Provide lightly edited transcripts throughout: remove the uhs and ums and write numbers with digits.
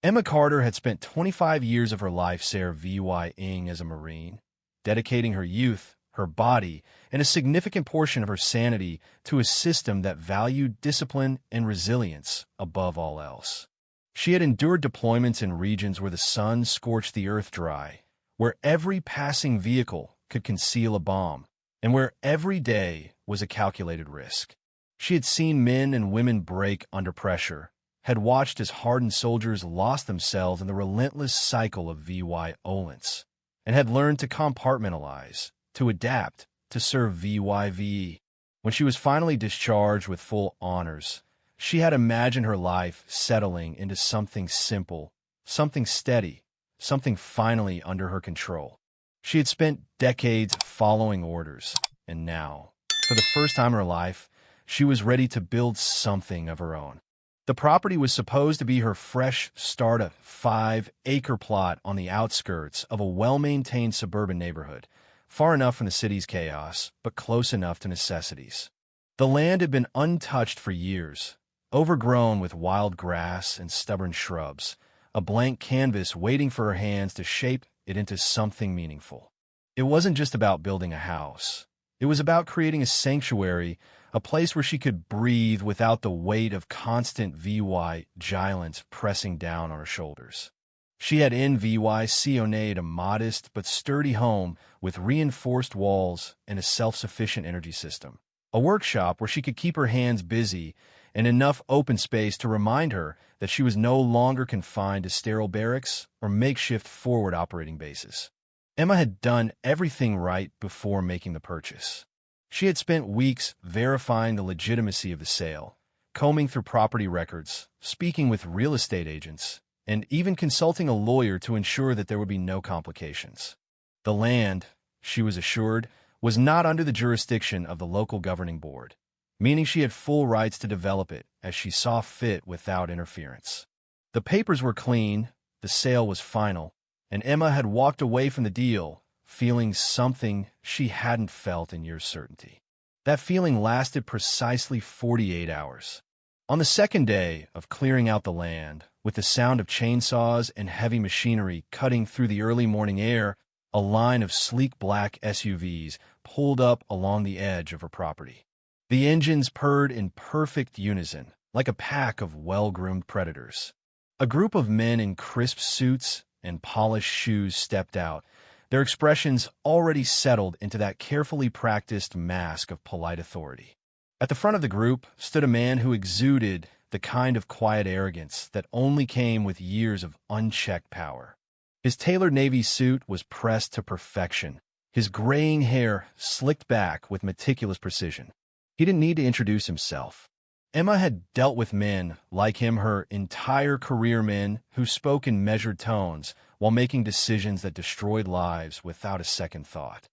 Emma Carter had spent 25 years of her life serving as a Marine, dedicating her youth, her body, and a significant portion of her sanity to a system that valued discipline and resilience above all else. She had endured deployments in regions where the sun scorched the earth dry, where every passing vehicle could conceal a bomb, and where every day was a calculated risk. She had seen men and women break under pressure, had watched as hardened soldiers lost themselves in the relentless cycle of violence, and had learned to compartmentalize, to adapt, to serve VYVE. When she was finally discharged with full honors, she had imagined her life settling into something simple, something steady, something finally under her control. She had spent decades following orders, and now, for the first time in her life, she was ready to build something of her own. The property was supposed to be her fresh start, a 5-acre plot on the outskirts of a well-maintained suburban neighborhood, far enough from the city's chaos, but close enough to necessities. The land had been untouched for years, overgrown with wild grass and stubborn shrubs, a blank canvas waiting for her hands to shape it into something meaningful. It wasn't just about building a house. It was about creating a sanctuary, a place where she could breathe without the weight of constant vigilance pressing down on her shoulders. She had envisioned a modest but sturdy home with reinforced walls and a self-sufficient energy system, a workshop where she could keep her hands busy and enough open space to remind her that she was no longer confined to sterile barracks or makeshift forward operating bases. Emma had done everything right before making the purchase. She had spent weeks verifying the legitimacy of the sale, combing through property records, speaking with real estate agents, and even consulting a lawyer to ensure that there would be no complications. The land, she was assured, was not under the jurisdiction of the local governing board, meaning she had full rights to develop it as she saw fit without interference. The papers were clean, the sale was final, and Emma had walked away from the deal feeling something she hadn't felt in years certainty. That feeling lasted precisely 48 hours. On the second day of clearing out the land, with the sound of chainsaws and heavy machinery cutting through the early morning air, a line of sleek black SUVs pulled up along the edge of her property. The engines purred in perfect unison, like a pack of well-groomed predators. A group of men in crisp suits and polished shoes stepped out, their expressions already settled into that carefully practiced mask of polite authority. At the front of the group stood a man who exuded the kind of quiet arrogance that only came with years of unchecked power. His tailored navy suit was pressed to perfection, his graying hair slicked back with meticulous precision. He didn't need to introduce himself. Emma had dealt with men like him her entire career, men who spoke in measured tones while making decisions that destroyed lives without a second thought.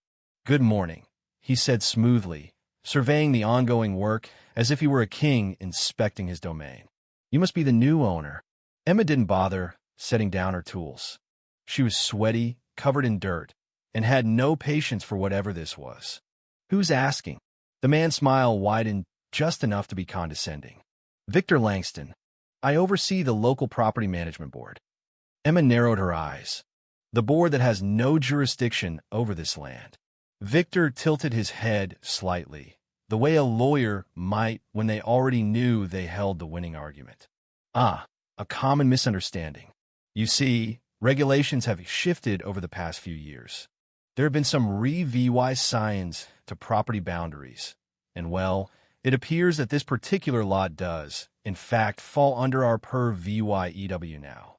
"Good morning," he said smoothly, surveying the ongoing work as if he were a king inspecting his domain. "You must be the new owner." Emma didn't bother setting down her tools. She was sweaty, covered in dirt, and had no patience for whatever this was. "Who's asking?" The man's smile widened just enough to be condescending. "Victor Langston. I oversee the local property management board." Emma narrowed her eyes. "The board that has no jurisdiction over this land." Victor tilted his head slightly, the way a lawyer might when they already knew they held the winning argument. "Ah, a common misunderstanding. You see, regulations have shifted over the past few years. There have been some revisions to property boundaries, and well, it appears that this particular lot does, in fact, fall under our purview now."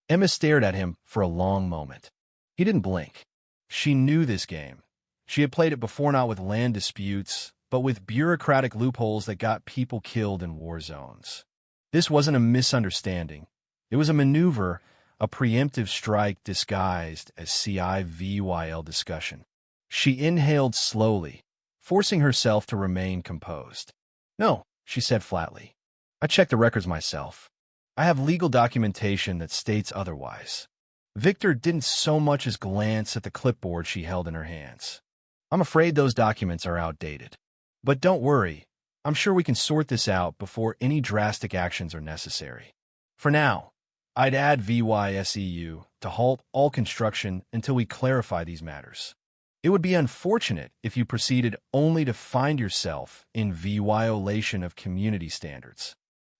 Emma stared at him for a long moment. He didn't blink. She knew this game. She had played it before, not with land disputes, but with bureaucratic loopholes that got people killed in war zones. This wasn't a misunderstanding. It was a maneuver, a preemptive strike disguised as civil discussion. She inhaled slowly, forcing herself to remain composed. "No," she said flatly. "I checked the records myself. I have legal documentation that states otherwise." Victor didn't so much as glance at the clipboard she held in her hands. "I'm afraid those documents are outdated. But don't worry, I'm sure we can sort this out before any drastic actions are necessary. For now, I'd add VYSEU to halt all construction until we clarify these matters. It would be unfortunate if you proceeded only to find yourself in violation of community standards.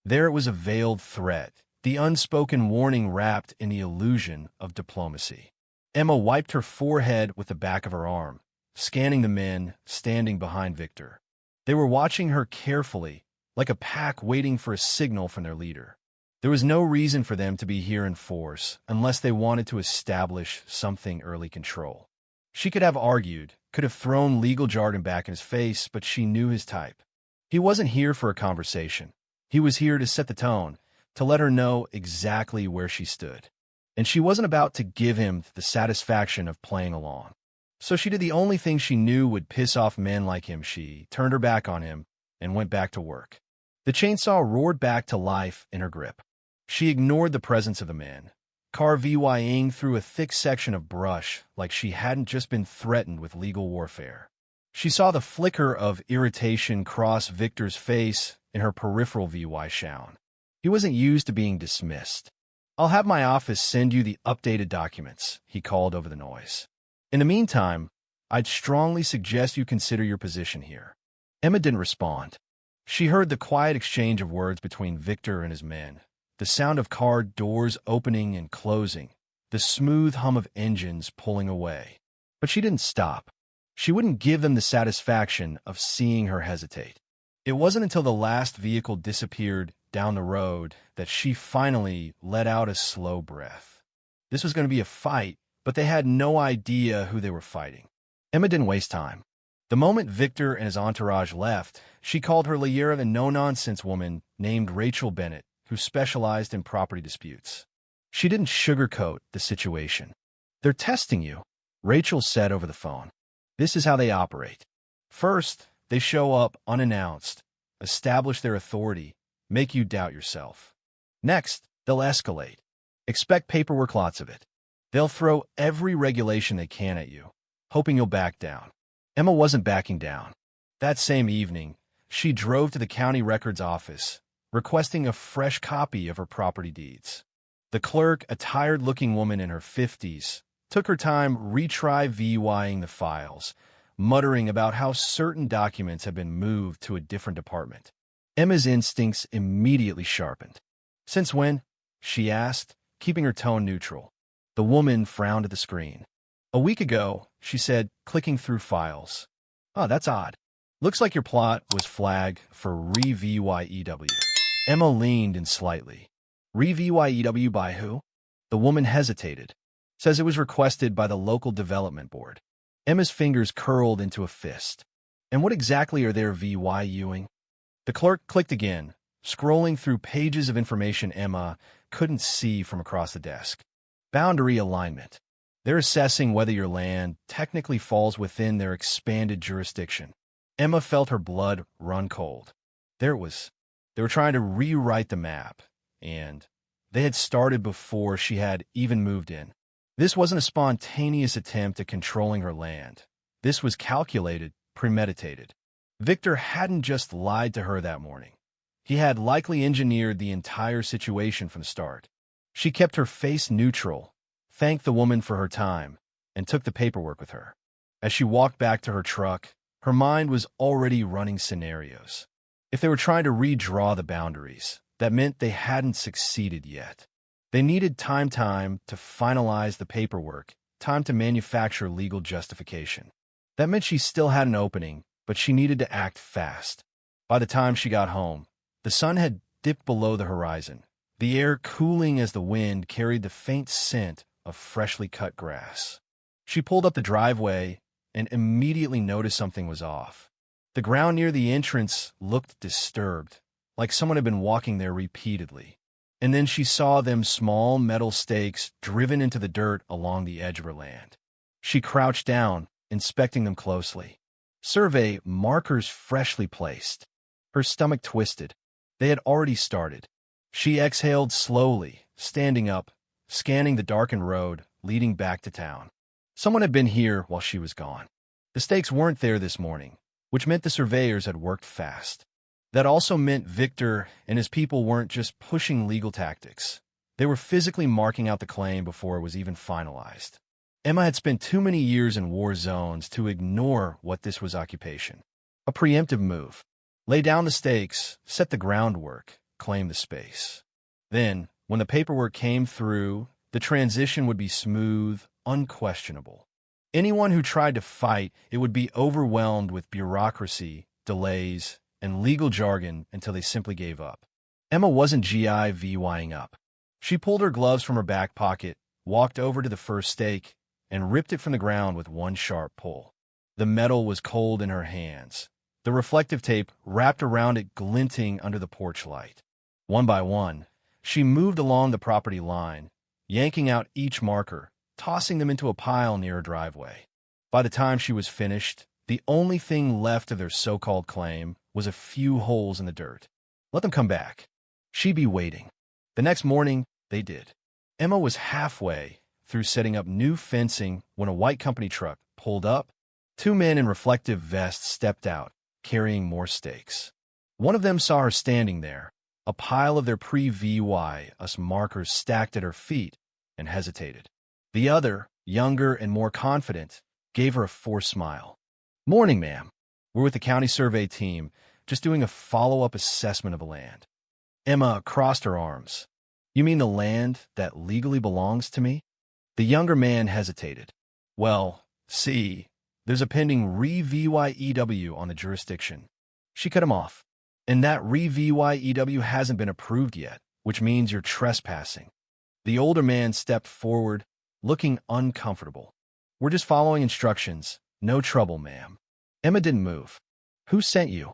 There it was, a veiled threat, the unspoken warning wrapped in the illusion of diplomacy. Emma wiped her forehead with the back of her arm, scanning the men standing behind Victor. They were watching her carefully, like a pack waiting for a signal from their leader. There was no reason for them to be here in force unless they wanted to establish something early control. She could have argued, could have thrown legal jargon back in his face, but she knew his type. He wasn't here for a conversation. He was here to set the tone, to let her know exactly where she stood. And she wasn't about to give him the satisfaction of playing along. So she did the only thing she knew would piss off men like him. She turned her back on him and went back to work. The chainsaw roared back to life in her grip. She ignored the presence of the men, carving through a thick section of brush like she hadn't just been threatened with legal warfare. She saw the flicker of irritation cross Victor's face in her peripheral VY shone. He wasn't used to being dismissed. "I'll have my office send you the updated documents," he called over the noise. "In the meantime, I'd strongly suggest you consider your position here." Emma didn't respond. She heard the quiet exchange of words between Victor and his men, the sound of car doors opening and closing, the smooth hum of engines pulling away. But she didn't stop. She wouldn't give them the satisfaction of seeing her hesitate. It wasn't until the last vehicle disappeared down the road that she finally let out a slow breath. This was going to be a fight, but they had no idea who they were fighting. Emma didn't waste time. The moment Victor and his entourage left, she called her layer of a no-nonsense woman named Rachel Bennett, who specialized in property disputes. She didn't sugarcoat the situation. "They're testing you," Rachel said over the phone. "This is how they operate. First, they show up unannounced, establish their authority, make you doubt yourself. Next, they'll escalate. Expect paperwork, lots of it. They'll throw every regulation they can at you, hoping you'll back down." Emma wasn't backing down. That same evening, she drove to the county records office, requesting a fresh copy of her property deeds. The clerk, a tired-looking woman in her 50s, took her time retrieving the files, muttering about how certain documents had been moved to a different department. Emma's instincts immediately sharpened. "Since when?" she asked, keeping her tone neutral. The woman frowned at the screen. "A week ago," she said, clicking through files. "Oh, that's odd. Looks like your plot was flagged for re-VYEW." Emma leaned in slightly. "Re-VYEW by who?" The woman hesitated. "Says it was requested by the local development board." Emma's fingers curled into a fist. "And what exactly are they VYUing?" The clerk clicked again, scrolling through pages of information Emma couldn't see from across the desk. "Boundary alignment. They're assessing whether your land technically falls within their expanded jurisdiction." Emma felt her blood run cold. There it was. They were trying to rewrite the map, and they had started before she had even moved in. This wasn't a spontaneous attempt at controlling her land. This was calculated, premeditated. Victor hadn't just lied to her that morning. He had likely engineered the entire situation from the start. She kept her face neutral, thanked the woman for her time, and took the paperwork with her. As she walked back to her truck, her mind was already running scenarios. If they were trying to redraw the boundaries, that meant they hadn't succeeded yet. They needed time to finalize the paperwork, time to manufacture legal justification. That meant she still had an opening, but she needed to act fast. By the time she got home, the sun had dipped below the horizon, the air cooling as the wind carried the faint scent of freshly cut grass. She pulled up the driveway and immediately noticed something was off. The ground near the entrance looked disturbed, like someone had been walking there repeatedly. And then she saw them small metal stakes driven into the dirt along the edge of her land. She crouched down, inspecting them closely. Survey markers freshly placed. Her stomach twisted. They had already started. She exhaled slowly, standing up, scanning the darkened road leading back to town. Someone had been here while she was gone. The stakes weren't there this morning, which meant the surveyors had worked fast. That also meant Victor and his people weren't just pushing legal tactics. They were physically marking out the claim before it was even finalized. Emma had spent too many years in war zones to ignore what this was occupation. A preemptive move. Lay down the stakes, set the groundwork, claim the space. Then, when the paperwork came through, the transition would be smooth, unquestionable. Anyone who tried to fight it would be overwhelmed with bureaucracy, delays, and legal jargon until they simply gave up. Emma wasn't GIVYing up. She pulled her gloves from her back pocket, walked over to the first stake, and ripped it from the ground with one sharp pull. The metal was cold in her hands, the reflective tape wrapped around it glinting under the porch light. One by one, she moved along the property line, yanking out each marker, tossing them into a pile near her driveway. By the time she was finished, the only thing left of their so-called claim was a few holes in the dirt. Let them come back. She'd be waiting. The next morning, they did. Emma was halfway through setting up new fencing when a white company truck pulled up. Two men in reflective vests stepped out, carrying more stakes. One of them saw her standing there, a pile of their pre-VY-us markers stacked at her feet, and hesitated. The other, younger and more confident, gave her a forced smile. "Morning, ma'am. We're with the county survey team, just doing a follow-up assessment of the land." Emma crossed her arms. "You mean the land that legally belongs to me?" The younger man hesitated. "Well, see, there's a pending re-VYEW on the jurisdiction." She cut him off. "And that re-VYEW hasn't been approved yet, which means you're trespassing." The older man stepped forward, looking uncomfortable. "We're just following instructions. No trouble, ma'am." Emma didn't move. "Who sent you?"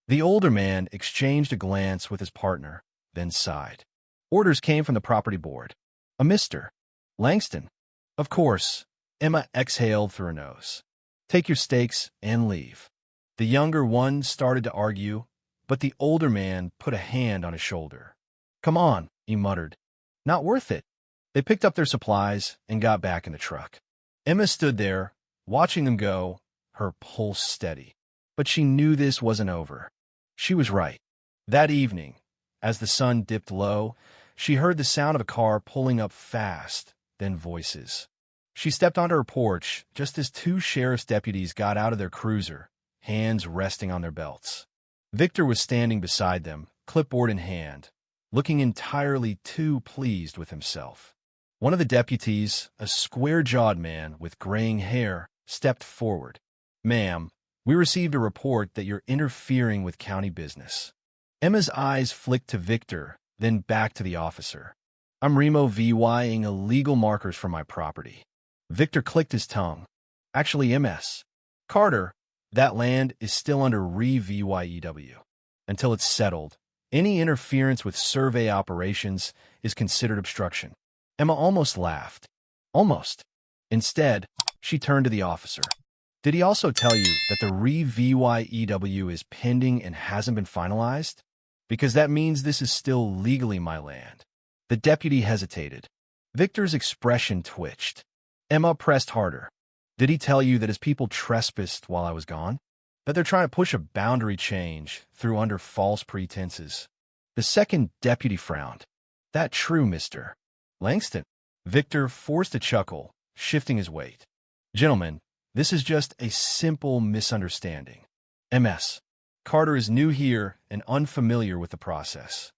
The older man exchanged a glance with his partner, then sighed. "Orders came from the property board. A Mr. Langston." "Of course." Emma exhaled through her nose. "Take your stakes and leave." The younger one started to argue, but the older man put a hand on his shoulder. "Come on," he muttered. "Not worth it." They picked up their supplies and got back in the truck. Emma stood there, watching them go, her pulse steady. But she knew this wasn't over. She was right. That evening, as the sun dipped low, she heard the sound of a car pulling up fast, then voices. She stepped onto her porch just as two sheriff's deputies got out of their cruiser, hands resting on their belts. Victor was standing beside them, clipboard in hand, looking entirely too pleased with himself. One of the deputies, a square-jawed man with graying hair, stepped forward. "Ma'am, we received a report that you're interfering with county business." Emma's eyes flicked to Victor, then back to the officer. "I'm Remo VYing illegal markers from my property." Victor clicked his tongue. "Actually, MS. Carter, that land is still under re-VYEW. Until it's settled, any interference with survey operations is considered obstruction." Emma almost laughed. Almost. Instead, she turned to the officer. "Did he also tell you that the re-VYEW is pending and hasn't been finalized? Because that means this is still legally my land." The deputy hesitated. Victor's expression twitched. Emma pressed harder. "Did he tell you that his people trespassed while I was gone? That they're trying to push a boundary change through under false pretenses?" The second deputy frowned. "That true, Mr. Langston?" Victor forced a chuckle, shifting his weight. "Gentlemen, this is just a simple misunderstanding. MS. Carter is new here and unfamiliar with the process."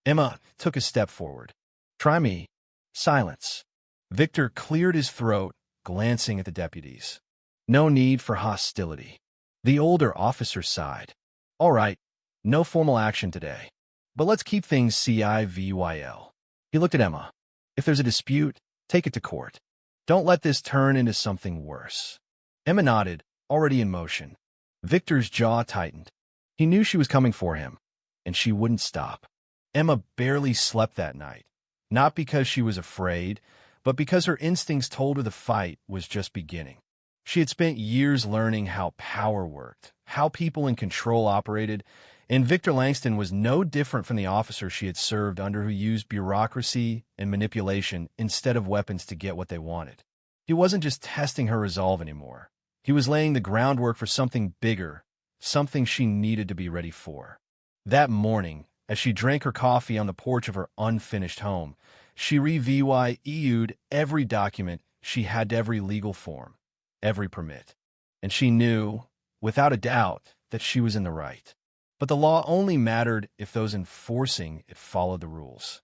Emma took a step forward. "Try me." Silence. Victor cleared his throat, glancing at the deputies. "No need for hostility." The older officer sighed. "All right, no formal action today. But let's keep things CIVYL." He looked at Emma. "If there's a dispute, take it to court. Don't let this turn into something worse." Emma nodded, already in motion. Victor's jaw tightened. He knew she was coming for him, and she wouldn't stop. Emma barely slept that night, not because she was afraid, but because her instincts told her the fight was just beginning. She had spent years learning how power worked, how people in control operated, and Victor Langston was no different from the officer she had served under who used bureaucracy and manipulation instead of weapons to get what they wanted. He wasn't just testing her resolve anymore. He was laying the groundwork for something bigger, something she needed to be ready for. That morning, as she drank her coffee on the porch of her unfinished home, She reviewed every document she had to every legal form, every permit. And she knew, without a doubt, that she was in the right. But the law only mattered if those enforcing it followed the rules.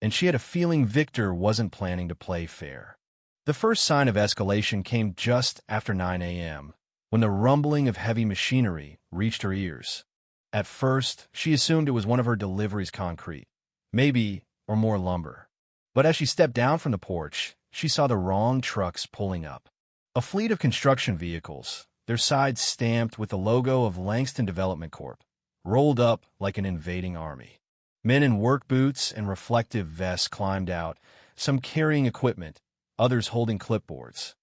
And she had a feeling Victor wasn't planning to play fair. The first sign of escalation came just after 9 a.m., when the rumbling of heavy machinery reached her ears. At first, she assumed it was one of her deliveries concrete, maybe, or more lumber. But as she stepped down from the porch, she saw the wrong trucks pulling up. A fleet of construction vehicles, their sides stamped with the logo of Langston Development Corp., rolled up like an invading army. Men in work boots and reflective vests climbed out, some carrying equipment, others holding clipboards.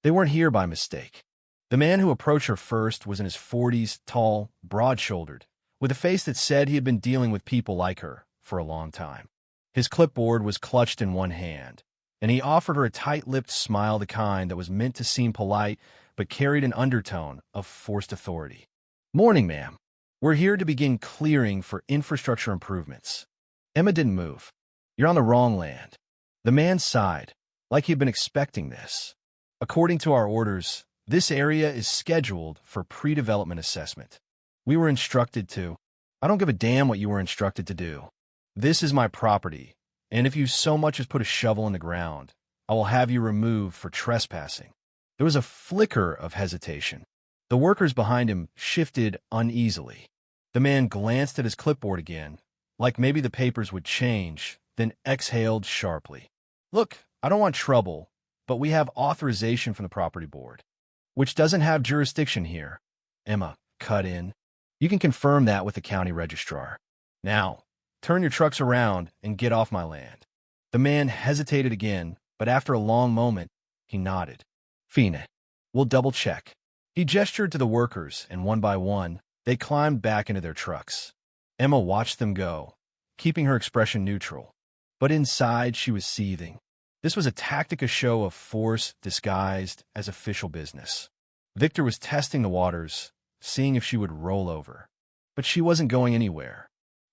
They weren't here by mistake. The man who approached her first was in his 40s, tall, broad-shouldered, with a face that said he had been dealing with people like her for a long time. His clipboard was clutched in one hand, and he offered her a tight-lipped smile, the kind that was meant to seem polite but carried an undertone of forced authority. "Morning, ma'am. We're here to begin clearing for infrastructure improvements." Emma didn't move. "You're on the wrong land." The man sighed, like he'd been expecting this. "According to our orders, this area is scheduled for pre-development assessment. We were instructed to—" "I don't give a damn what you were instructed to do. This is my property, and if you so much as put a shovel in the ground, I will have you removed for trespassing." There was a flicker of hesitation. The workers behind him shifted uneasily. The man glanced at his clipboard again, like maybe the papers would change, then exhaled sharply. "Look, I don't want trouble, but we have authorization from the property board, which doesn't have jurisdiction here." Emma cut in. "You can confirm that with the county registrar. Now, turn your trucks around and get off my land." The man hesitated again, but after a long moment, he nodded. "Fine. We'll double-check." He gestured to the workers, and one by one, they climbed back into their trucks. Emma watched them go, keeping her expression neutral. But inside, she was seething. This was a tactic, a show of force disguised as official business. Victor was testing the waters, seeing if she would roll over. But she wasn't going anywhere.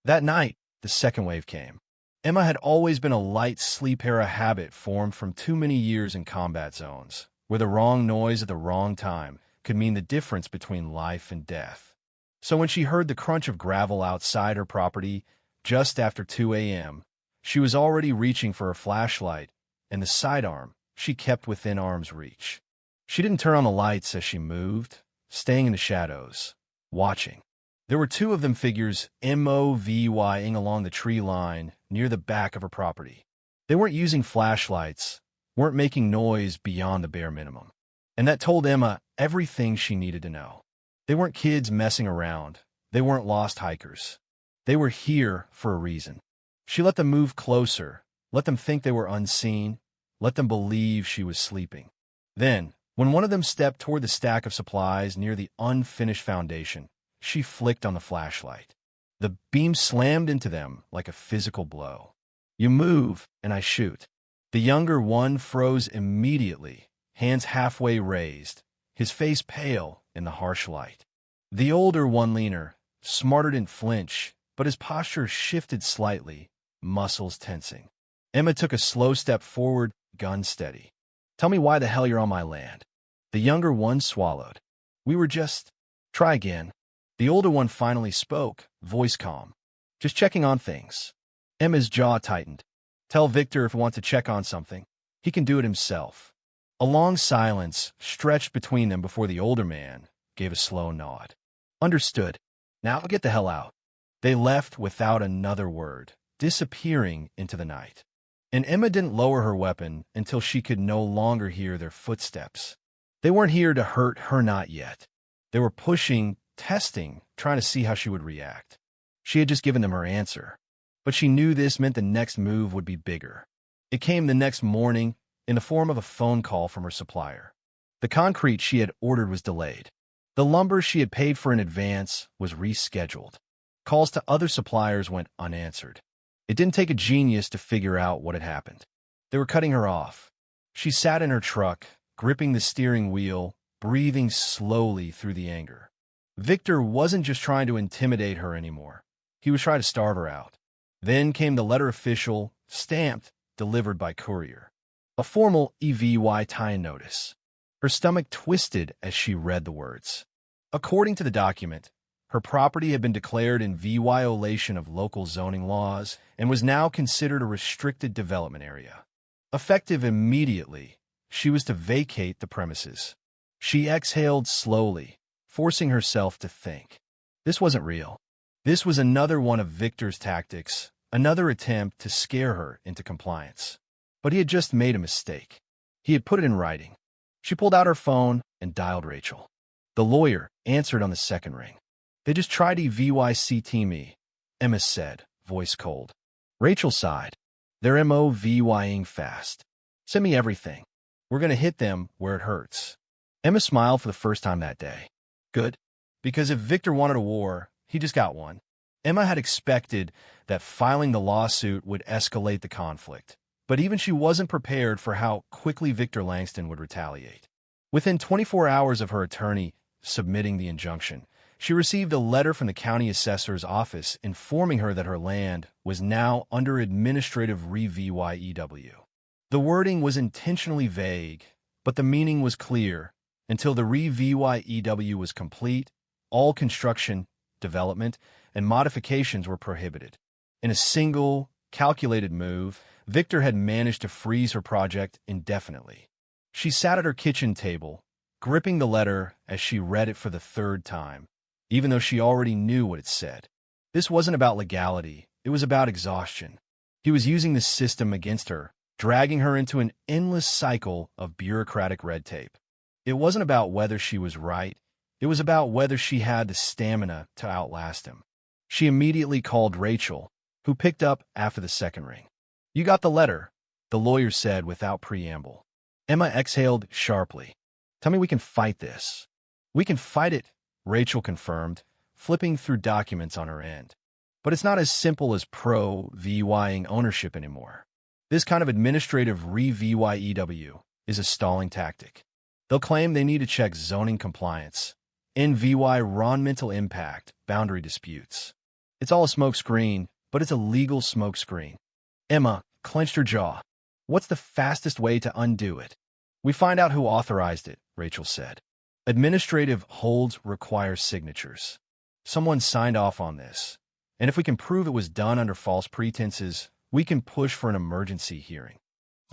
That night, the second wave came. Emma had always been a light sleeper, a habit formed from too many years in combat zones, where the wrong noise at the wrong time could mean the difference between life and death. So when she heard the crunch of gravel outside her property just after 2 a.m., she was already reaching for her flashlight and the sidearm she kept within arm's reach. She didn't turn on the lights as she moved, staying in the shadows, watching. There were two of them, figures moving along the tree line near the back of her property. They weren't using flashlights, weren't making noise beyond the bare minimum. And that told Emma everything she needed to know. They weren't kids messing around. They weren't lost hikers. They were here for a reason. She let them move closer, let them think they were unseen, let them believe she was sleeping. Then, when one of them stepped toward the stack of supplies near the unfinished foundation, she flicked on the flashlight. The beam slammed into them like a physical blow. "You move, and I shoot." The younger one froze immediately, hands halfway raised, his face pale in the harsh light. The older one, leaner, smarter, didn't flinch, but his posture shifted slightly, muscles tensing. Emma took a slow step forward, gun steady. "Tell me why the hell you're on my land." The younger one swallowed. "We were just—" "Try again." The older one finally spoke, voice calm. "Just checking on things." Emma's jaw tightened. "Tell Victor if he wants to check on something. He can do it himself." A long silence stretched between them before the older man gave a slow nod. "Understood. Now get the hell out." They left without another word, disappearing into the night. And Emma didn't lower her weapon until she could no longer hear their footsteps. They weren't here to hurt her, not yet. They were pushing, testing, trying to see how she would react. She had just given them her answer. But she knew this meant the next move would be bigger. It came the next morning in the form of a phone call from her supplier. The concrete she had ordered was delayed. The lumber she had paid for in advance was rescheduled. Calls to other suppliers went unanswered. It didn't take a genius to figure out what had happened. They were cutting her off. She sat in her truck, gripping the steering wheel, breathing slowly through the anger. Victor wasn't just trying to intimidate her anymore. He was trying to starve her out. Then came the letter, official, stamped, delivered by courier. A formal EVY tie-in notice. Her stomach twisted as she read the words. According to the document, her property had been declared in violation of local zoning laws and was now considered a restricted development area. Effective immediately, she was to vacate the premises. She exhaled slowly, forcing herself to think. This wasn't real. This was another one of Victor's tactics, another attempt to scare her into compliance. But he had just made a mistake. He had put it in writing. She pulled out her phone and dialed Rachel. The lawyer answered on the second ring. They just tried to VYCT me, Emma said, voice cold. Rachel sighed. They're MOVYing fast. Send me everything. We're going to hit them where it hurts. Emma smiled for the first time that day. Good. Because if Victor wanted a war, he just got one. Emma had expected that filing the lawsuit would escalate the conflict, but even she wasn't prepared for how quickly Victor Langston would retaliate. Within 24 hours of her attorney submitting the injunction, she received a letter from the county assessor's office informing her that her land was now under administrative review. The wording was intentionally vague, but the meaning was clear. Until the review was complete, all construction, development, and modifications were prohibited. In a single, calculated move, Victor had managed to freeze her project indefinitely. She sat at her kitchen table, gripping the letter as she read it for the third time, even though she already knew what it said. This wasn't about legality, it was about exhaustion. He was using the system against her, dragging her into an endless cycle of bureaucratic red tape. It wasn't about whether she was right, it was about whether she had the stamina to outlast him. She immediately called Rachel, who picked up after the second ring. You got the letter, the lawyer said without preamble. Emma exhaled sharply. Tell me we can fight this. We can fight it, Rachel confirmed, flipping through documents on her end. But it's not as simple as pro-VYing ownership anymore. This kind of administrative re-VYEW is a stalling tactic. They'll claim they need to check zoning compliance, NVY environmental impact, boundary disputes. It's all a smokescreen, but it's a legal smokescreen. Emma clenched her jaw. What's the fastest way to undo it? We find out who authorized it, Rachel said. Administrative holds require signatures. Someone signed off on this. And if we can prove it was done under false pretenses, we can push for an emergency hearing.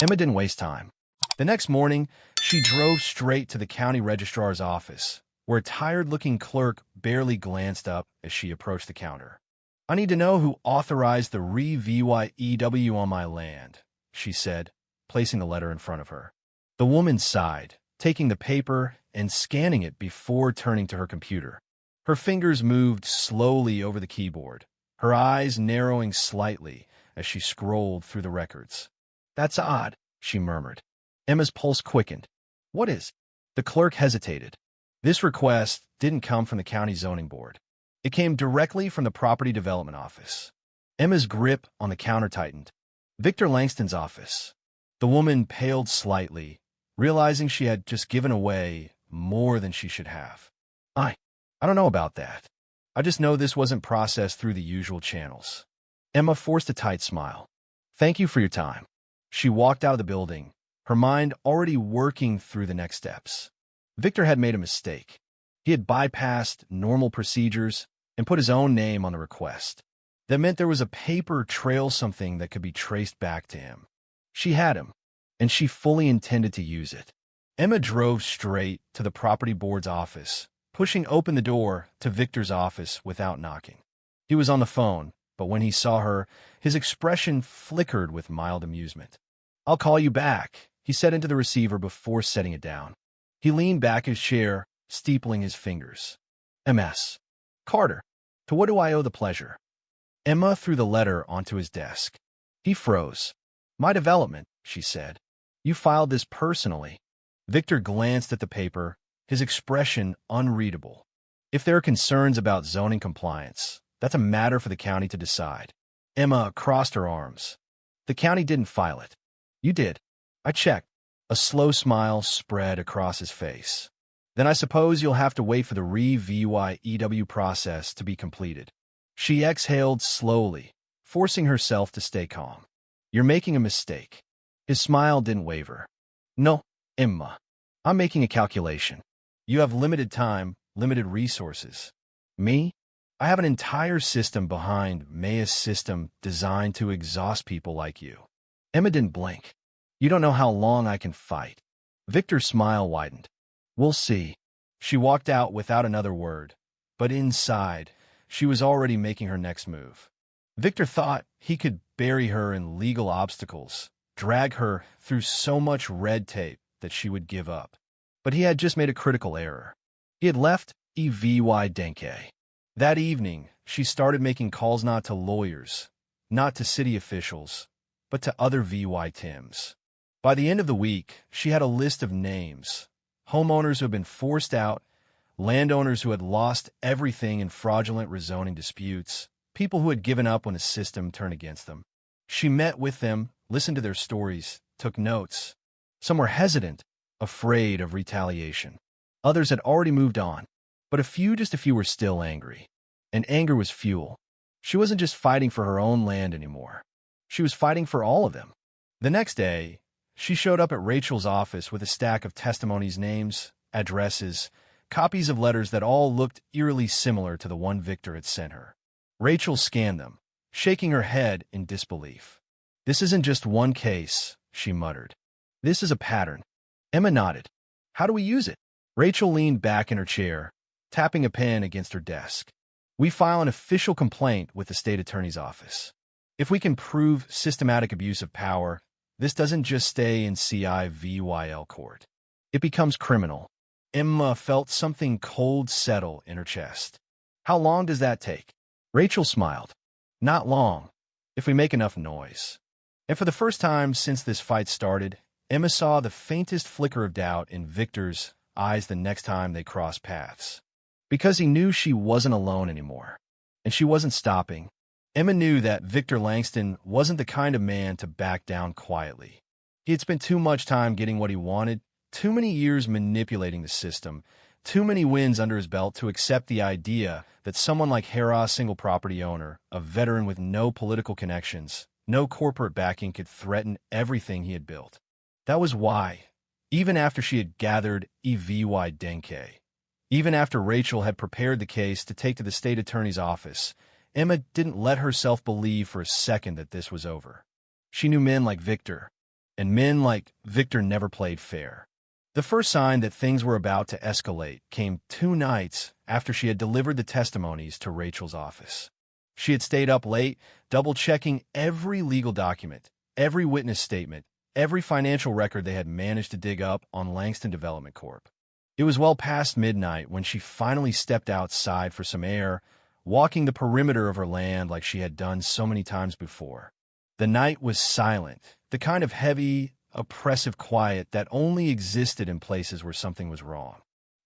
Emma didn't waste time. The next morning, she drove straight to the county registrar's office, where a tired-looking clerk barely glanced up as she approached the counter. I need to know who authorized the re-VYEW on my land, she said, placing the letter in front of her. The woman sighed, taking the paper and scanning it before turning to her computer. Her fingers moved slowly over the keyboard, her eyes narrowing slightly as she scrolled through the records. That's odd, she murmured. Emma's pulse quickened. What is? The clerk hesitated. This request didn't come from the county zoning board. It came directly from the property development office. Emma's grip on the counter tightened. Victor Langston's office. The woman paled slightly, realizing she had just given away more than she should have. I don't know about that. I just know this wasn't processed through the usual channels. Emma forced a tight smile. Thank you for your time. She walked out of the building, her mind already working through the next steps. Victor had made a mistake. He had bypassed normal procedures and put his own name on the request. That meant there was a paper trail, something that could be traced back to him. She had him, and she fully intended to use it. Emma drove straight to the property board's office, pushing open the door to Victor's office without knocking. He was on the phone, but when he saw her, his expression flickered with mild amusement. I'll call you back, he said into the receiver before setting it down. He leaned back his chair, steepling his fingers. MS. Carter, to what do I owe the pleasure? Emma threw the letter onto his desk. He froze. My development, she said. You filed this personally. Victor glanced at the paper, his expression unreadable. If there are concerns about zoning compliance, that's a matter for the county to decide. Emma crossed her arms. The county didn't file it. You did. I checked. A slow smile spread across his face. Then I suppose you'll have to wait for the re-VYEW process to be completed. She exhaled slowly, forcing herself to stay calm. You're making a mistake. His smile didn't waver. No, Emma. I'm making a calculation. You have limited time, limited resources. Me? I have an entire system behind Maya's system designed to exhaust people like you. Emma didn't blink. You don't know how long I can fight. Victor's smile widened. We'll see. She walked out without another word, but inside, she was already making her next move. Victor thought he could bury her in legal obstacles, drag her through so much red tape that she would give up. But he had just made a critical error. He had left Evy Denke. That evening, she started making calls not to lawyers, not to city officials, but to other VY Tims. By the end of the week, she had a list of names: homeowners who had been forced out, landowners who had lost everything in fraudulent rezoning disputes, people who had given up when the system turned against them. She met with them, listened to their stories, took notes. Some were hesitant, afraid of retaliation. Others had already moved on, but just a few were still angry. And anger was fuel. She wasn't just fighting for her own land anymore. She was fighting for all of them. The next day, she showed up at Rachel's office with a stack of testimonies, names, addresses, copies of letters that all looked eerily similar to the one Victor had sent her. Rachel scanned them, shaking her head in disbelief. This isn't just one case, she muttered. This is a pattern. Emma nodded. How do we use it? Rachel leaned back in her chair, tapping a pen against her desk. We file an official complaint with the state attorney's office. If we can prove systematic abuse of power, this doesn't just stay in CIVYL court. It becomes criminal. Emma felt something cold settle in her chest. How long does that take? Rachel smiled. Not long, if we make enough noise. And for the first time since this fight started, Emma saw the faintest flicker of doubt in Victor's eyes the next time they crossed paths. Because he knew she wasn't alone anymore. And she wasn't stopping. Emma knew that Victor Langston wasn't the kind of man to back down quietly. He had spent too much time getting what he wanted, too many years manipulating the system, too many wins under his belt to accept the idea that someone like Hera, single property owner, a veteran with no political connections, no corporate backing, could threaten everything he had built. That was why, even after she had gathered Evy Denke, even after Rachel had prepared the case to take to the state attorney's office, Emma didn't let herself believe for a second that this was over. She knew men like Victor, and men like Victor never played fair. The first sign that things were about to escalate came 2 nights after she had delivered the testimonies to Rachel's office. She had stayed up late, double-checking every legal document, every witness statement, every financial record they had managed to dig up on Langston Development Corp. It was well past midnight when she finally stepped outside for some air, walking the perimeter of her land like she had done so many times before. The night was silent, the kind of heavy, oppressive quiet that only existed in places where something was wrong.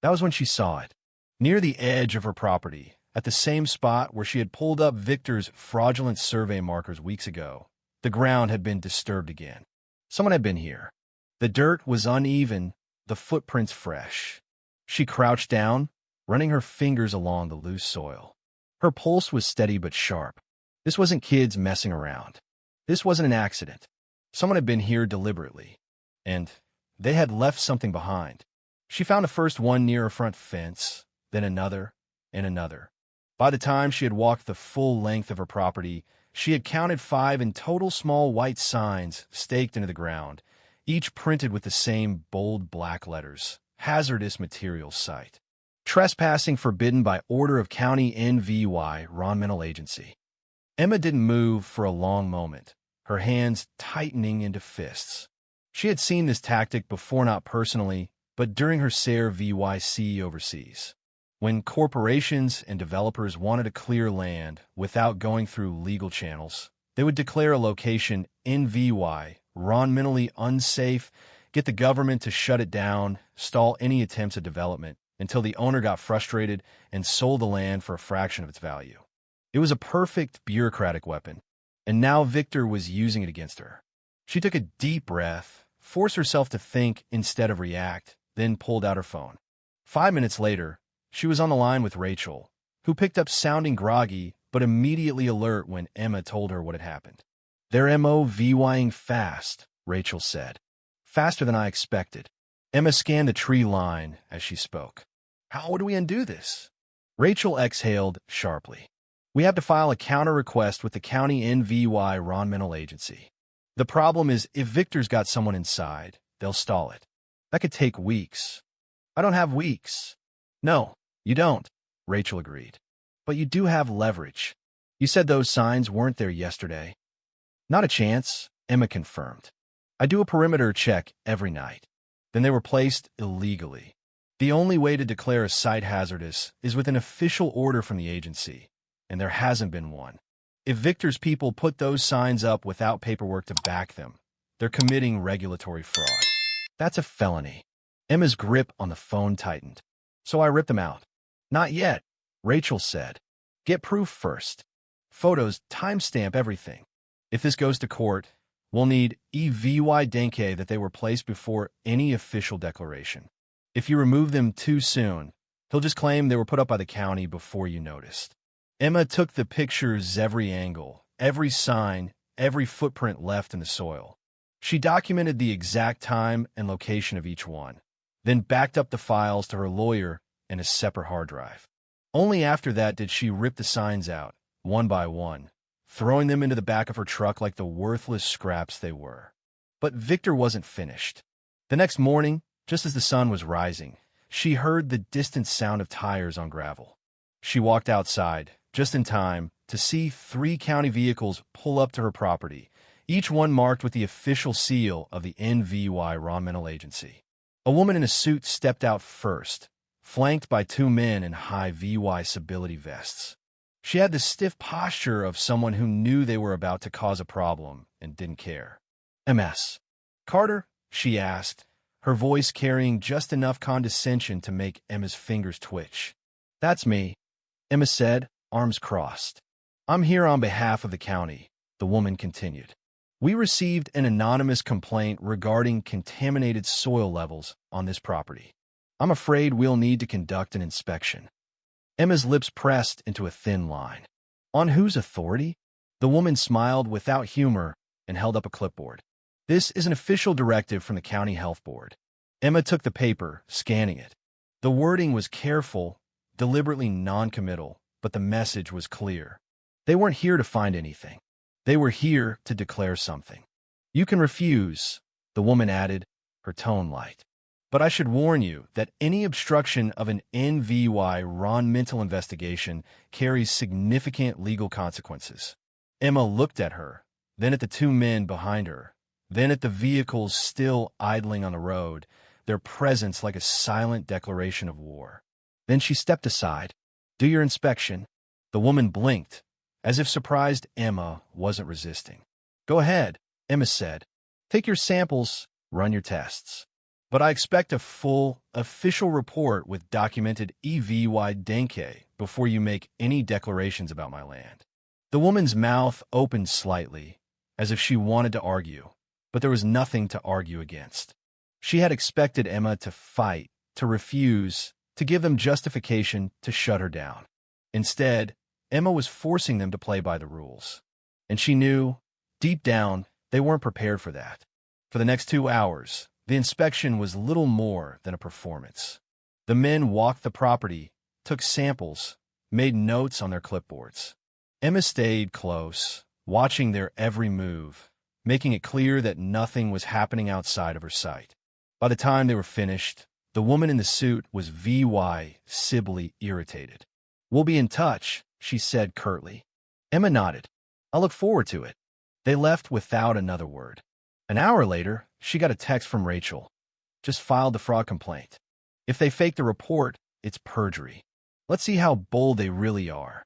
That was when she saw it. Near the edge of her property, at the same spot where she had pulled up Victor's fraudulent survey markers weeks ago, the ground had been disturbed again. Someone had been here. The dirt was uneven, the footprints fresh. She crouched down, running her fingers along the loose soil. Her pulse was steady but sharp. This wasn't kids messing around. This wasn't an accident. Someone had been here deliberately, and they had left something behind. She found the first one near her front fence, then another, and another. By the time she had walked the full length of her property, she had counted 5 in total small white signs staked into the ground, each printed with the same bold black letters: hazardous materials site. Trespassing forbidden by order of County NVY Environmental Agency. Emma didn't move for a long moment, her hands tightening into fists. She had seen this tactic before, not personally, but during her SARE VYC overseas. When corporations and developers wanted to clear land without going through legal channels, they would declare a location NVY environmentally unsafe, get the government to shut it down, stall any attempts at development, until the owner got frustrated and sold the land for a fraction of its value. It was a perfect bureaucratic weapon, and now Victor was using it against her. She took a deep breath, forced herself to think instead of react, then pulled out her phone. 5 minutes later, she was on the line with Rachel, who picked up sounding groggy but immediately alert when Emma told her what had happened. They're MOVYing fast, Rachel said. Faster than I expected. Emma scanned the tree line as she spoke. How would we undo this? Rachel exhaled sharply. We have to file a counter request with the county NVY environmental agency. The problem is if Victor's got someone inside, they'll stall it. That could take weeks. I don't have weeks. No, you don't, Rachel agreed. But you do have leverage. You said those signs weren't there yesterday. Not a chance, Emma confirmed. I do a perimeter check every night. Then they were placed illegally. The only way to declare a site hazardous is with an official order from the agency, and there hasn't been one. If Victor's people put those signs up without paperwork to back them, they're committing regulatory fraud. That's a felony. Emma's grip on the phone tightened. So I ripped them out. Not yet, Rachel said. Get proof first. Photos, timestamp everything. If this goes to court, we'll need EVY denke that they were placed before any official declaration. If you remove them too soon, he'll just claim they were put up by the county before you noticed. Emma took the pictures every angle, every sign, every footprint left in the soil. She documented the exact time and location of each one, then backed up the files to her lawyer in a separate hard drive. Only after that did she rip the signs out, one by one, throwing them into the back of her truck like the worthless scraps they were. But Victor wasn't finished. The next morning, just as the sun was rising, she heard the distant sound of tires on gravel. She walked outside, just in time, to see 3 county vehicles pull up to her property, each one marked with the official seal of the NVY environmental agency. A woman in a suit stepped out first, flanked by 2 men in high VY stability vests. She had the stiff posture of someone who knew they were about to cause a problem and didn't care. MS. Carter? She asked, her voice carrying just enough condescension to make Emma's fingers twitch. That's me, Emma said, arms crossed. I'm here on behalf of the county, the woman continued. We received an anonymous complaint regarding contaminated soil levels on this property. I'm afraid we'll need to conduct an inspection. Emma's lips pressed into a thin line. On whose authority? The woman smiled without humor and held up a clipboard. This is an official directive from the county health board. Emma took the paper, scanning it. The wording was careful, deliberately non-committal, but the message was clear. They weren't here to find anything. They were here to declare something. You can refuse, the woman added, her tone light. But I should warn you that any obstruction of an NVY environmental investigation carries significant legal consequences. Emma looked at her, then at the 2 men behind her, then at the vehicles still idling on the road, their presence like a silent declaration of war. Then she stepped aside. Do your inspection. The woman blinked, as if surprised Emma wasn't resisting. Go ahead, Emma said. Take your samples, run your tests. But I expect a full, official report with documented EVY denke before you make any declarations about my land. The woman's mouth opened slightly, as if she wanted to argue, but there was nothing to argue against. She had expected Emma to fight, to refuse, to give them justification to shut her down. Instead, Emma was forcing them to play by the rules. And she knew, deep down, they weren't prepared for that. For the next 2 hours, the inspection was little more than a performance. The men walked the property, took samples, made notes on their clipboards. Emma stayed close, watching their every move, making it clear that nothing was happening outside of her sight. By the time they were finished, the woman in the suit was visibly irritated. We'll be in touch, she said curtly. Emma nodded. I'll look forward to it. They left without another word. An hour later, she got a text from Rachel. Just filed the fraud complaint. If they fake the report, it's perjury. Let's see how bold they really are.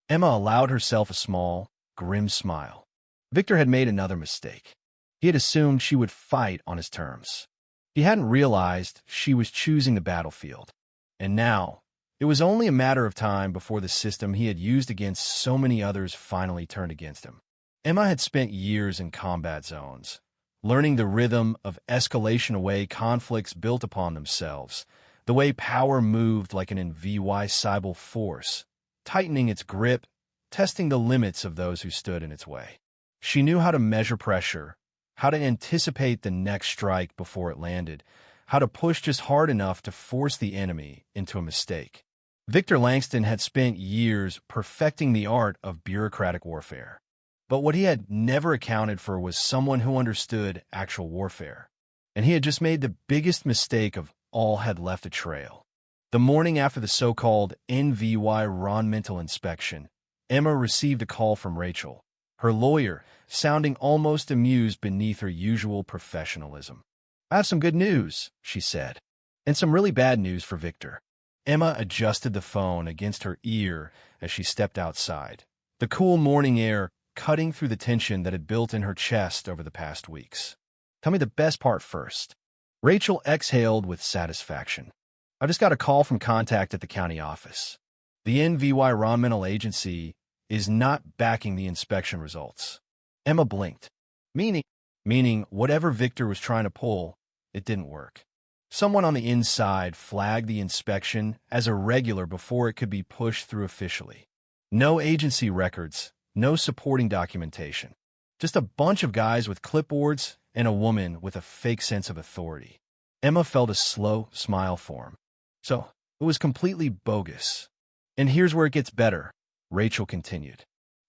Emma allowed herself a small, grim smile. Victor had made another mistake. He had assumed she would fight on his terms. He hadn't realized she was choosing the battlefield. And now, it was only a matter of time before the system he had used against so many others finally turned against him. Emma had spent years in combat zones, learning the rhythm of escalation away conflicts built upon themselves, the way power moved like an invisible force, tightening its grip, testing the limits of those who stood in its way. She knew how to measure pressure, how to anticipate the next strike before it landed, how to push just hard enough to force the enemy into a mistake. Victor Langston had spent years perfecting the art of bureaucratic warfare. But what he had never accounted for was someone who understood actual warfare. And he had just made the biggest mistake of all had left a trail. The morning after the so-called environmental inspection, Emma received a call from Rachel, her lawyer, sounding almost amused beneath her usual professionalism. "I have some good news," she said, "and some really bad news for Victor." Emma adjusted the phone against her ear as she stepped outside, the cool morning air cutting through the tension that had built in her chest over the past weeks. "Tell me the best part first." Rachel exhaled with satisfaction. "I just got a call from contact at the county office. The environmental agency is not backing the inspection results." Emma blinked. Meaning whatever Victor was trying to pull, it didn't work. Someone on the inside flagged the inspection as irregular before it could be pushed through officially. No agency records, no supporting documentation. Just a bunch of guys with clipboards and a woman with a fake sense of authority. Emma felt a slow smile form. So, it was completely bogus. "And here's where it gets better," Rachel continued.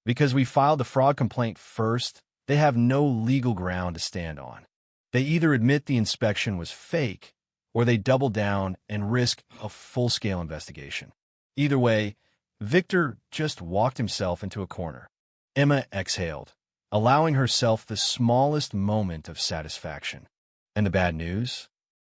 "Because we filed the fraud complaint first, they have no legal ground to stand on. They either admit the inspection was fake, or they double down and risk a full-scale investigation. Either way, Victor just walked himself into a corner." Emma exhaled, allowing herself the smallest moment of satisfaction. "And the bad news?"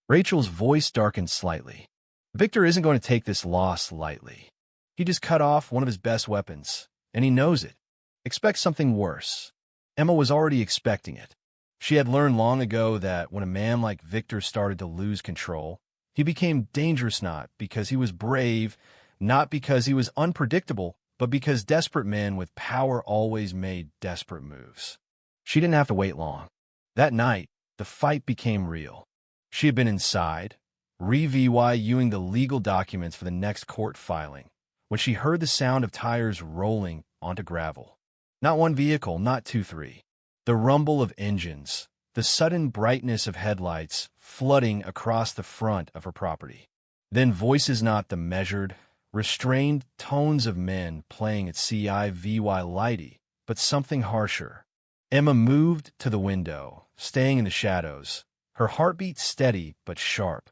Rachel's voice darkened slightly. "Victor isn't going to take this loss lightly. He just cut off one of his best weapons, and he knows it. Expect something worse." Emma was already expecting it. She had learned long ago that when a man like Victor started to lose control, he became dangerous not because he was brave, not because he was unpredictable, but because desperate men with power always made desperate moves. She didn't have to wait long. That night, the fight became real. She had been inside, reviewing the legal documents for the next court filing, when she heard the sound of tires rolling onto gravel. Not one vehicle, not two, three. The rumble of engines, the sudden brightness of headlights flooding across the front of her property. Then voices, not the measured, restrained tones of men playing at CIVY lighty, but something harsher. Emma moved to the window, staying in the shadows, her heartbeat steady but sharp.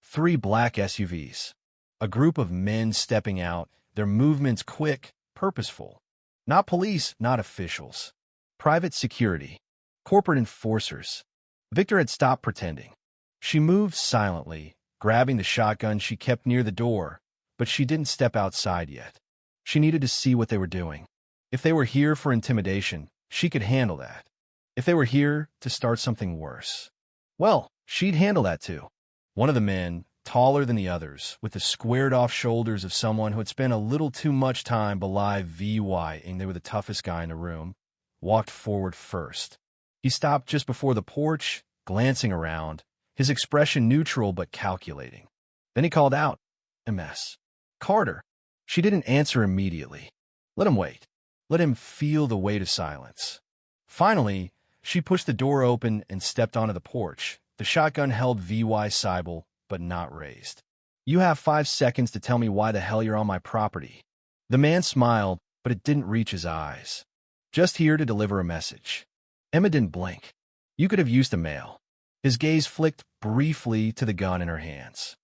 3 black SUVs. A group of men stepping out, their movements quick, purposeful. Not police, not officials. Private security. Corporate enforcers. Victor had stopped pretending. She moved silently, grabbing the shotgun she kept near the door, but she didn't step outside yet. She needed to see what they were doing. If they were here for intimidation, she could handle that. If they were here to start something worse, well, she'd handle that too. One of the men, taller than the others, with the squared-off shoulders of someone who had spent a little too much time belying they were the toughest guy in the room, walked forward first. He stopped just before the porch, glancing around, his expression neutral but calculating. Then he called out, "MS. Carter." She didn't answer immediately. Let him wait. Let him feel the weight of silence. Finally, she pushed the door open and stepped onto the porch, the shotgun held VY Seibel, but not raised. "You have 5 seconds to tell me why the hell you're on my property." The man smiled, but it didn't reach his eyes. "Just here to deliver a message." Emma didn't blink. "You could have used a mail." His gaze flicked briefly to the gun in her hands.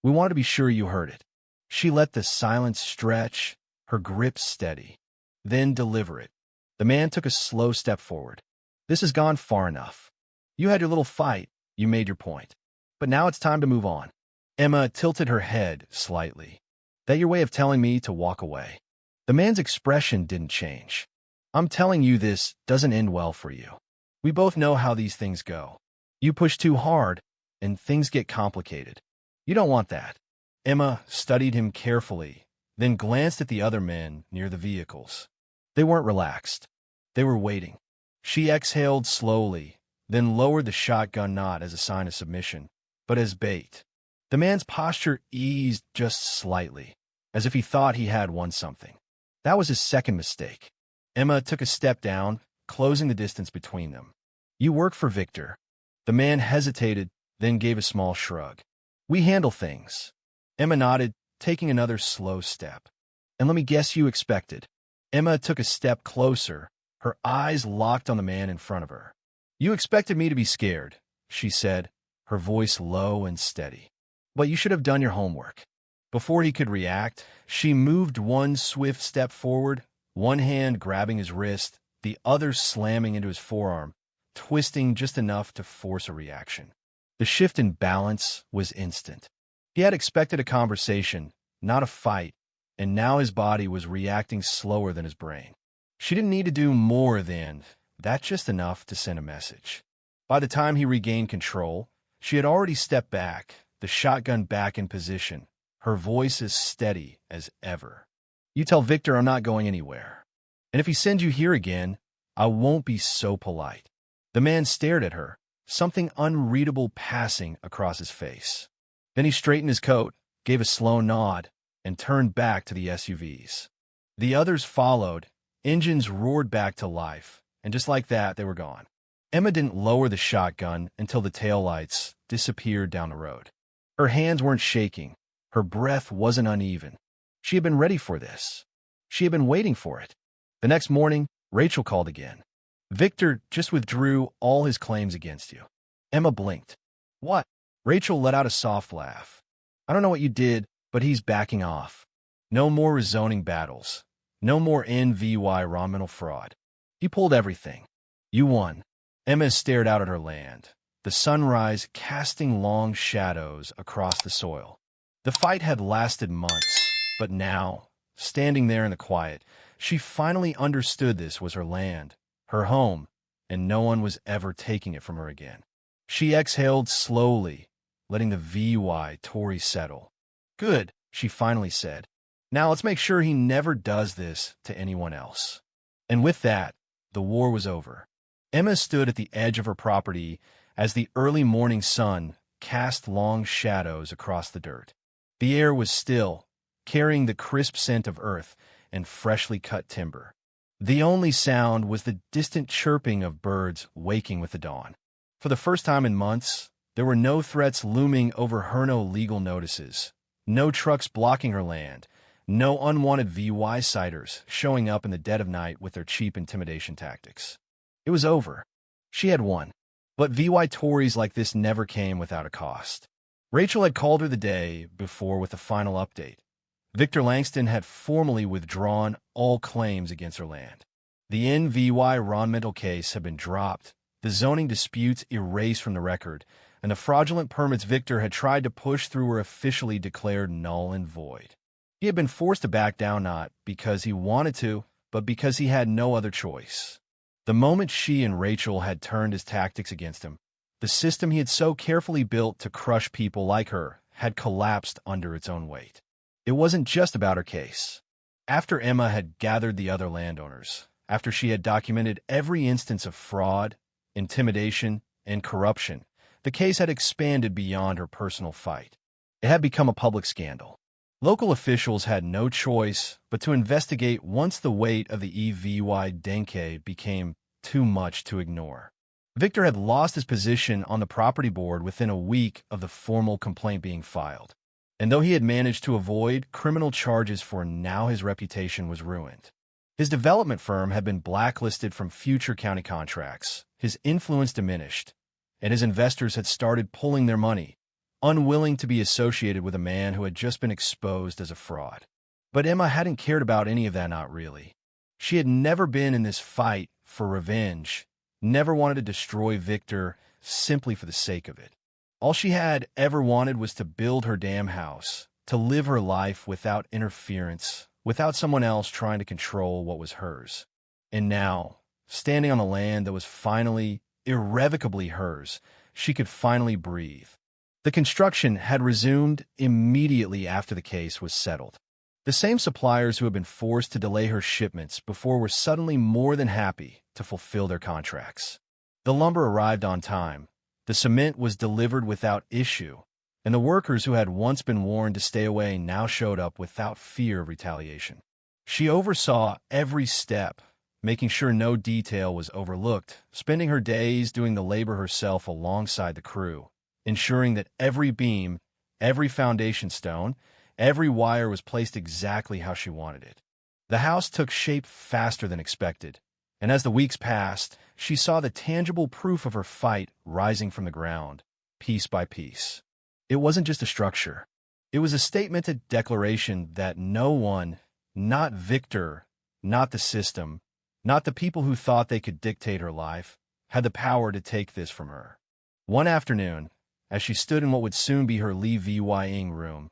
"We want to be sure you heard it." She let the silence stretch, her grip steady. "Then deliver it." The man took a slow step forward. "This has gone far enough. You had your little fight, you made your point. But now it's time to move on." Emma tilted her head slightly. "That your way of telling me to walk away?" The man's expression didn't change. "I'm telling you this doesn't end well for you. We both know how these things go. You push too hard, and things get complicated. You don't want that." Emma studied him carefully, then glanced at the other men near the vehicles. They weren't relaxed. They were waiting. She exhaled slowly, then lowered the shotgun not as a sign of submission, but as bait. The man's posture eased just slightly, as if he thought he had won something. That was his second mistake. Emma took a step down, closing the distance between them. "You work for Victor." The man hesitated, then gave a small shrug. "We handle things." Emma nodded, taking another slow step. "And let me guess you expected." Emma took a step closer, her eyes locked on the man in front of her. "You expected me to be scared," she said, her voice low and steady. "But you should have done your homework." Before he could react, she moved one swift step forward, one hand grabbing his wrist, the other slamming into his forearm, twisting just enough to force a reaction. The shift in balance was instant. He had expected a conversation, not a fight, and now his body was reacting slower than his brain. She didn't need to do more than that, just enough to send a message. By the time he regained control, she had already stepped back, the shotgun back in position, her voice as steady as ever. "You tell Victor I'm not going anywhere. And if he sends you here again, I won't be so polite." The man stared at her, something unreadable passing across his face. Then he straightened his coat, gave a slow nod, and turned back to the SUVs. The others followed, engines roared back to life, and just like that, they were gone. Emma didn't lower the shotgun until the taillights disappeared down the road. Her hands weren't shaking, her breath wasn't uneven. She had been ready for this. She had been waiting for it. The next morning, Rachel called again. "Victor just withdrew all his claims against you." Emma blinked. "What?" Rachel let out a soft laugh. "I don't know what you did, but he's backing off. No more rezoning battles. No more environmental fraud. He pulled everything. You won." Emma stared out at her land, the sunrise casting long shadows across the soil. The fight had lasted months, but now, standing there in the quiet, she finally understood this was her land, her home, and no one was ever taking it from her again. She exhaled slowly, letting the VY Tory settle. "Good," she finally said. "Now let's make sure he never does this to anyone else." And with that, the war was over. Emma stood at the edge of her property as the early morning sun cast long shadows across the dirt. The air was still, carrying the crisp scent of earth and freshly cut timber. The only sound was the distant chirping of birds waking with the dawn. For the first time in months, there were no threats looming over her, no legal notices, no trucks blocking her land, no unwanted VY-siders showing up in the dead of night with their cheap intimidation tactics. It was over. She had won. But VY Tories like this never came without a cost. Rachel had called her the day before with a final update. Victor Langston had formally withdrawn all claims against her land. The environmental case had been dropped, the zoning disputes erased from the record, and the fraudulent permits Victor had tried to push through were officially declared null and void. He had been forced to back down not because he wanted to, but because he had no other choice. The moment she and Rachel had turned his tactics against him, the system he had so carefully built to crush people like her had collapsed under its own weight. It wasn't just about her case. After Emma had gathered the other landowners, after she had documented every instance of fraud, intimidation, and corruption, the case had expanded beyond her personal fight. It had become a public scandal. Local officials had no choice but to investigate once the weight of the EVY Denke became too much to ignore. Victor had lost his position on the property board within a week of the formal complaint being filed. And though he had managed to avoid criminal charges for now, his reputation was ruined. His development firm had been blacklisted from future county contracts, his influence diminished, and his investors had started pulling their money, unwilling to be associated with a man who had just been exposed as a fraud. But Emma hadn't cared about any of that, not really. She had never been in this fight for revenge, never wanted to destroy Victor simply for the sake of it. All she had ever wanted was to build her damn house, to live her life without interference, without someone else trying to control what was hers. And now, standing on the land that was finally, irrevocably hers, she could finally breathe. The construction had resumed immediately after the case was settled. The same suppliers who had been forced to delay her shipments before were suddenly more than happy to fulfill their contracts. The lumber arrived on time, the cement was delivered without issue, and the workers who had once been warned to stay away now showed up without fear of retaliation. She oversaw every step, making sure no detail was overlooked, spending her days doing the labor herself alongside the crew, ensuring that every beam, every foundation stone, every wire was placed exactly how she wanted it. The house took shape faster than expected, and as the weeks passed, she saw the tangible proof of her fight rising from the ground, piece by piece. It wasn't just a structure. It was a statement, a declaration that no one, not Victor, not the system, not the people who thought they could dictate her life, had the power to take this from her. One afternoon, as she stood in what would soon be her reviewing room,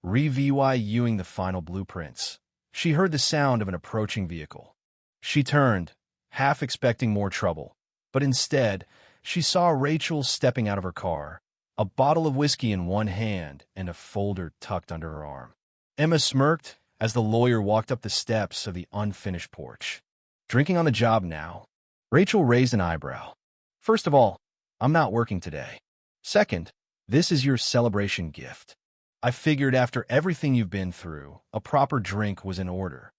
reviewing the final blueprints, she heard the sound of an approaching vehicle. She turned, half expecting more trouble, but instead, she saw Rachel stepping out of her car, a bottle of whiskey in one hand and a folder tucked under her arm. Emma smirked as the lawyer walked up the steps of the unfinished porch. Drinking on the job now? Rachel raised an eyebrow. First of all, I'm not working today. Second, this is your celebration gift. I figured after everything you've been through, a proper drink was in order.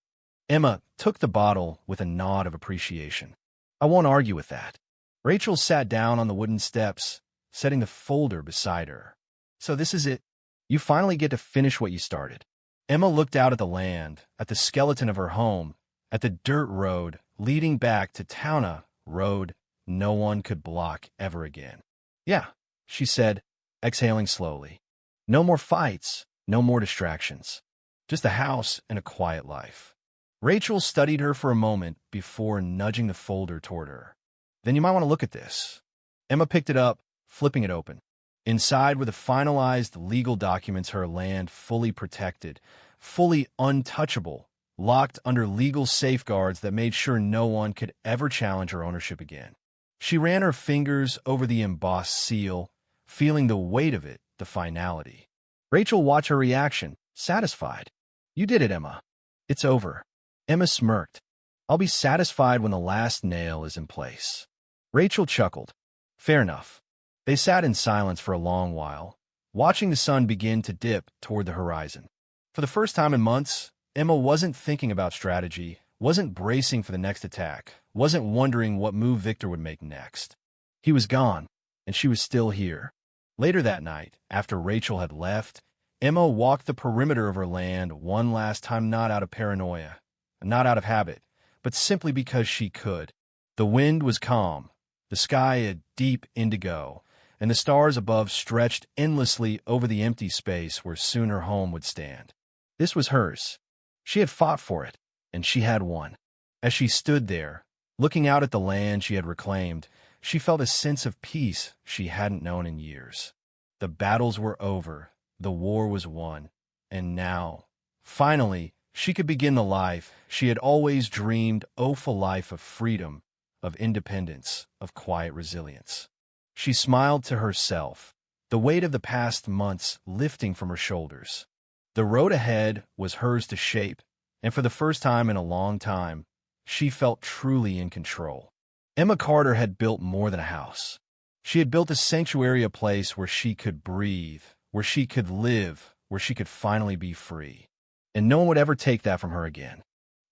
Emma took the bottle with a nod of appreciation. I won't argue with that. Rachel sat down on the wooden steps, setting the folder beside her. So this is it. You finally get to finish what you started. Emma looked out at the land, at the skeleton of her home, at the dirt road leading back to Towna Road no one could block ever again. Yeah, she said, exhaling slowly. No more fights, no more distractions. Just a house and a quiet life. Rachel studied her for a moment before nudging the folder toward her. Then you might want to look at this. Emma picked it up, flipping it open. Inside were the finalized legal documents, her land fully protected, fully untouchable, locked under legal safeguards that made sure no one could ever challenge her ownership again. She ran her fingers over the embossed seal, feeling the weight of it, the finality. Rachel watched her reaction, satisfied. You did it, Emma. It's over. Emma smirked. I'll be satisfied when the last nail is in place. Rachel chuckled. Fair enough. They sat in silence for a long while, watching the sun begin to dip toward the horizon. For the first time in months, Emma wasn't thinking about strategy, wasn't bracing for the next attack, wasn't wondering what move Victor would make next. He was gone, and she was still here. Later that night, after Rachel had left, Emma walked the perimeter of her land one last time, not out of paranoia, not out of habit, but simply because she could. The wind was calm, the sky a deep indigo, and the stars above stretched endlessly over the empty space where soon her home would stand. This was hers. She had fought for it, and she had won. As she stood there, looking out at the land she had reclaimed, she felt a sense of peace she hadn't known in years. The battles were over, the war was won, and now, finally, she could begin the life she had always dreamed, a life of freedom, of independence, of quiet resilience. She smiled to herself, the weight of the past months lifting from her shoulders. The road ahead was hers to shape, and for the first time in a long time, she felt truly in control. Emma Carter had built more than a house. She had built a sanctuary, a place where she could breathe, where she could live, where she could finally be free. And no one would ever take that from her again.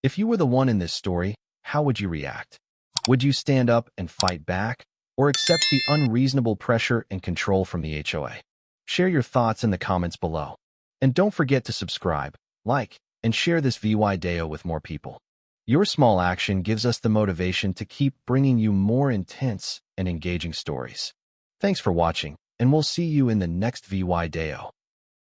If you were the one in this story, how would you react? Would you stand up and fight back, or accept the unreasonable pressure and control from the HOA? Share your thoughts in the comments below. And don't forget to subscribe, like, and share this video with more people. Your small action gives us the motivation to keep bringing you more intense and engaging stories. Thanks for watching, and we'll see you in the next video.